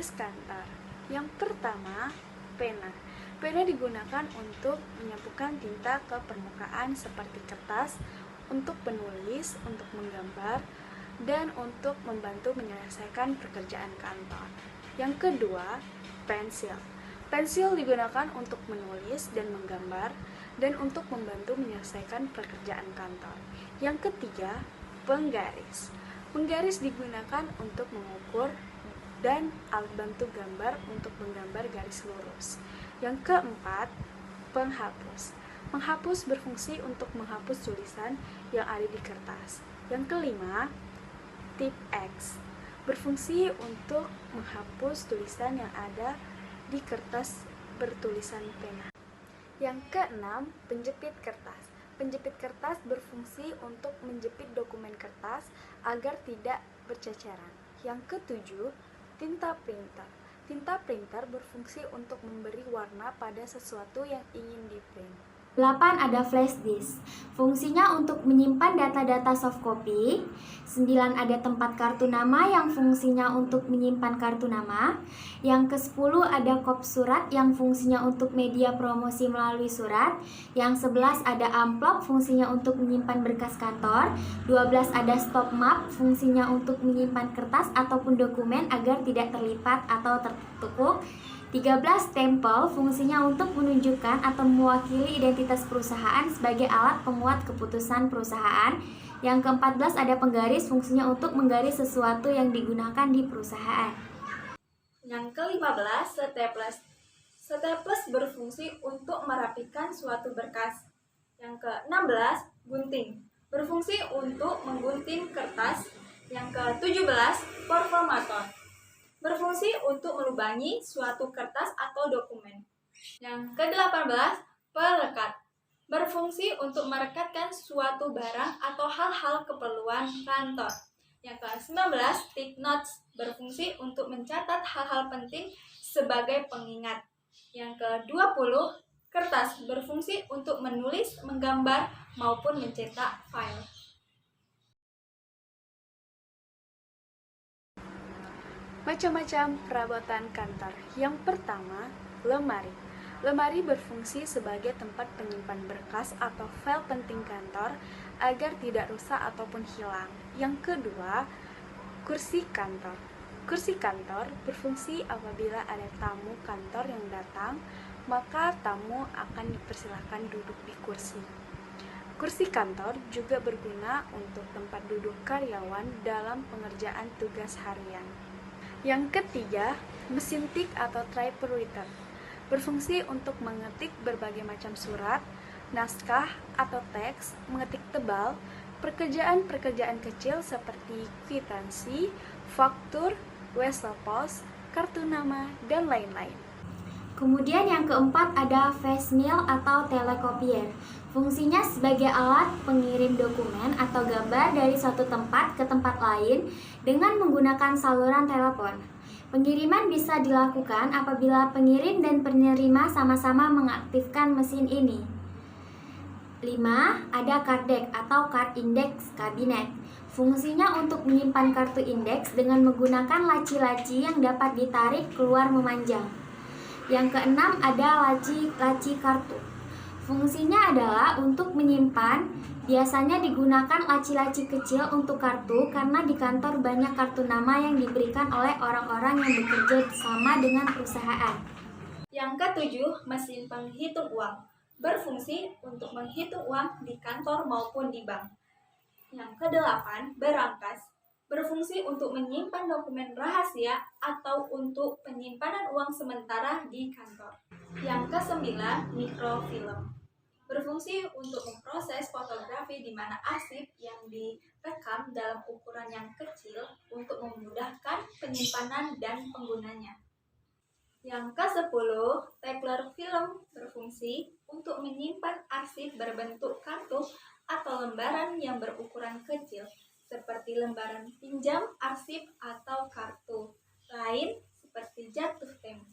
tugas kantor. Yang pertama, pena. Pena digunakan untuk menyapukan tinta ke permukaan seperti kertas, untuk menulis, untuk menggambar, dan untuk membantu menyelesaikan pekerjaan kantor. Yang kedua, pensil. Pensil digunakan untuk menulis dan menggambar, dan untuk membantu menyelesaikan pekerjaan kantor. Yang ketiga, penggaris. Penggaris digunakan untuk mengukur dan alat bantu gambar untuk menggambar garis lurus. Yang keempat, penghapus. Penghapus berfungsi untuk menghapus tulisan yang ada di kertas. Yang kelima, tip X. Berfungsi untuk menghapus tulisan yang ada di kertas bertulisan pena. Yang keenam, penjepit kertas. Penjepit kertas berfungsi untuk menjepit dokumen kertas agar tidak berceceran. Yang ketujuh, tinta printer. Tinta printer berfungsi untuk memberi warna pada sesuatu yang ingin di-print. 8 ada flash disk. Fungsinya untuk menyimpan data-data soft copy. 9 ada tempat kartu nama yang fungsinya untuk menyimpan kartu nama. Yang ke-10 ada kop surat yang fungsinya untuk media promosi melalui surat. Yang 11 ada amplop fungsinya untuk menyimpan berkas kantor. 12 ada stop map fungsinya untuk menyimpan kertas ataupun dokumen agar tidak terlipat atau tertukuk. 13 stempel fungsinya untuk menunjukkan atau mewakili identitas perusahaan sebagai alat penguat keputusan perusahaan. Yang ke-14 ada penggaris fungsinya untuk menggaris sesuatu yang digunakan di perusahaan. Yang ke-15 staples. Staples berfungsi untuk merapikan suatu berkas. Yang ke-16 gunting. Berfungsi untuk menggunting kertas. Yang ke-17 perforator. Berfungsi untuk melubangi suatu kertas atau dokumen. Yang ke-18, pelekat. Berfungsi untuk merekatkan suatu barang atau hal-hal keperluan kantor. Yang ke-19, stick notes. Berfungsi untuk mencatat hal-hal penting sebagai pengingat. Yang ke-20, kertas. Berfungsi untuk menulis, menggambar, maupun mencetak file. Macam-macam perabotan kantor. Yang pertama, lemari. Lemari berfungsi sebagai tempat penyimpan berkas atau file penting kantor agar tidak rusak ataupun hilang. Yang kedua, kursi kantor. Kursi kantor berfungsi apabila ada tamu kantor yang datang, maka tamu akan dipersilahkan duduk di kursi. Kursi kantor juga berguna untuk tempat duduk karyawan dalam pengerjaan tugas harian. Yang ketiga, mesin tik atau typewriter. Berfungsi untuk mengetik berbagai macam surat, naskah atau teks, mengetik tebal, pekerjaan-pekerjaan kecil seperti kwitansi, faktur, wesel pos, kartu nama, dan lain-lain. Kemudian yang keempat ada flash mill atau telekopier. Fungsinya sebagai alat pengirim dokumen atau gambar dari suatu tempat ke tempat lain dengan menggunakan saluran telepon. Pengiriman bisa dilakukan apabila pengirim dan penerima sama-sama mengaktifkan mesin ini. 5. Ada card deck atau card index kabinet. Fungsinya untuk menyimpan kartu indeks dengan menggunakan laci-laci yang dapat ditarik keluar memanjang. Yang keenam ada laci kartu. Fungsinya adalah untuk menyimpan, biasanya digunakan laci-laci kecil untuk kartu karena di kantor banyak kartu nama yang diberikan oleh orang-orang yang bekerja sama dengan perusahaan. Yang ketujuh, mesin penghitung uang. Berfungsi untuk menghitung uang di kantor maupun di bank. Yang kedelapan, berangkas. Berfungsi untuk menyimpan dokumen rahasia atau untuk penyimpanan uang sementara di kantor. Yang kesembilan, mikrofilm. Berfungsi untuk memproses fotografi di mana arsip yang direkam dalam ukuran yang kecil untuk memudahkan penyimpanan dan penggunanya. Yang ke-10, stapler film berfungsi untuk menyimpan arsip berbentuk kartu atau lembaran yang berukuran kecil, seperti lembaran pinjam, arsip, atau kartu lain seperti jatuh tempo.